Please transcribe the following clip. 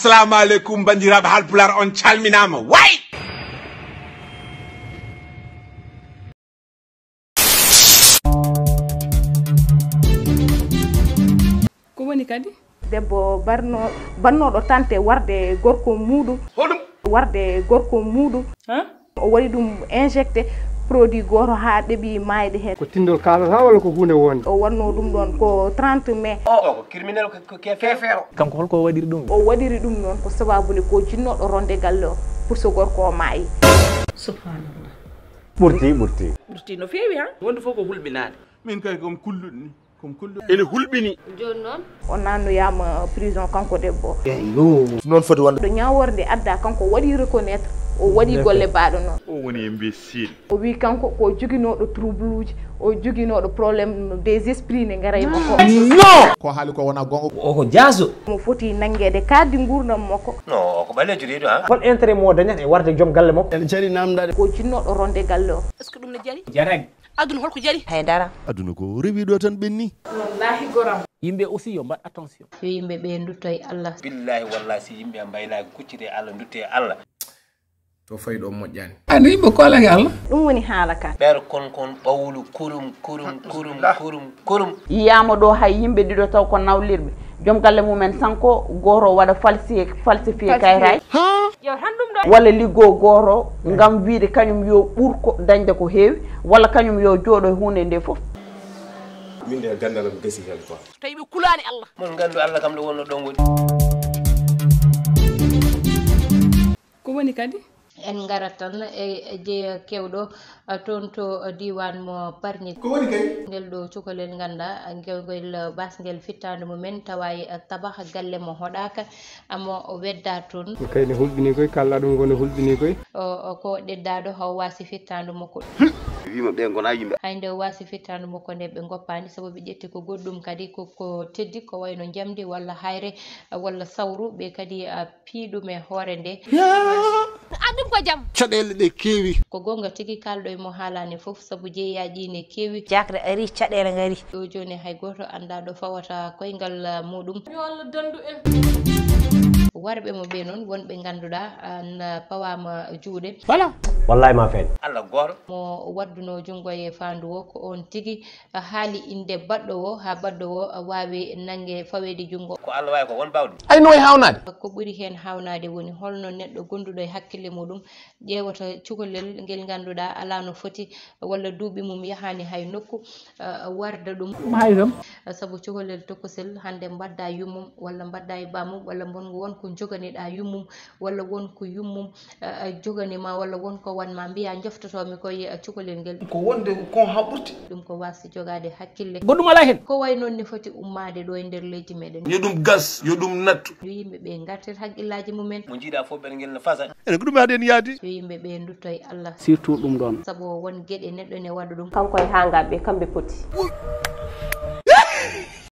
assalamu alaikum bandiraɓe halpular on calminama way ko woni kadi debbo bannoɗo tante warde gorko muɗum hoɗum warde gorko muɗum o waɗi ɗum injecté produit goto ha ɗeeɓi mayde hen ko tindol kalata walla ko hunde wonde o wanno ɗum ɗon ko 30 mai ko criminel ko fefero kanko holko waɗiri ɗum o waɗiri ɗum noon ko sababude ko jinnoɗo ronde galle o pour so gorko o maayi subhanallah ɓurti no feewi ha wonde fof ko hulɓinade min kay kom kulluɗni ene hulɓini joni noon o nannoyama prison kanko debbo noon foti wonde ɗo ñaworde adda kanko waɗi reconnaître o waɗi golle baɗo noon o woni imbécile o wi kanko ko joguinoɗo trouble uji o joguinoɗo probléme des esprits ne garay makko ko haali ko wona gonga oko jaaso mo foti nanguede kaddi gurdam makko non ko ɓalejo reedo ha hol intérêt mo dañata e warde joom galle makko en cari namdade ko jinnoɗo ronde galle o est ce que ɗum ne jari jareg aduna holko jari haydara aduna ko rewi ɗo tan ɓenni wallahi goram yimɓe aussi yo mbaɗ attention yo yimɓe ɓe dutto e Allah billahi wallahi si yimɓe mbaylaki kuccide Allah dutte Allah to fayi ɗo moƴƴani ani yimɓe kolake Allah ɗum woni haala ka ɓeer kon ɓawlu kurum yiyama ɗo hay yimɓe ɗiɗo taw ko nawlirɓe joom galle mumen sanko goto waɗa falsifié kayitaji yo tan ɗum ɗo walla liggo goto gam wiide kañum yo ɓuurko dañde ko heewi walla kañum yo jooɗo e hunde nde foof min de gandalam gasi hen quoi tawi ɓe kulani Allah mon gandu Allah kam ɗo wonno ɗon woni ko woni kadi en garat tan e jeeya kewɗo toon to diwan mo Bargny ko woni kay ngel ɗo cukalel ganda ngel basguel fittande mumen tawa tabaha galle mo hoɗaka amo wedda toon kayne hulɓini koye kalla ɗum gone hulɓini koye ko ɗeddaɗo haw wasi fittande makko wima ɓe gona yimɓe hay nde wasi fittande makko nde ɓe goppani saabu ɓe ƴetti ko goɗɗum kadi koko teddi ko wayno jamdi walla hayre walla sawru ɓe kadi piiɗum e hoore nde andum ko jaam caɗele ɗe keewi ko gonga tigui kalɗo e mo haalani foof saabu jeeyaji ne keewi jakre ari caɗele gari ɗo joni hay goto anda ɗo fawata koyngal muɗum yo Allah dandu en warɓe mo ɓe noon wonɓe ganduɗa an pawama juuɗe voilà wallahi ma feeñ Allah goto mo wadduno junggo e fandu o ko on tigui haali inde baɗɗo o ha baɗɗo o wawi nangue fawede junggo ko Allah wawi ko won bawɗi ayno e hawnade ko ɓuuri hen hawnade woni holno neɗɗo gonduɗo e hakkille muɗum ƴewata cukalel ngel ganduɗa ala no foti walla duuɓi mum yahani hay nokku warda ɗum hay kam saabu cukalel tokosel hande mbadda yummum walla mbadda e bamum walla wonko joganiɗa yummum walla wonko yummum joganima walla wonko wanma mbiya joftotomi koye cukalel ngel ko wonde kon ha ɓurti ɗum ko wasi jogade hakkille goɗɗum ala hen ko way noon ne foti ummade ɗo e nder leydi meɗen yo ɗum gas yo ɗum nattu yo yimɓe ɓe gartir haqqillaji mumen mo jiiɗa fof ɓen ngel ne fasa ene ko ɗum aɗen yaadi yo yimɓe ɓe dutto e Allah surtout ɗum ɗon saabu won gueɗe neɗɗo ne waɗa ɗum kanko e hangaɓe kamɓe poti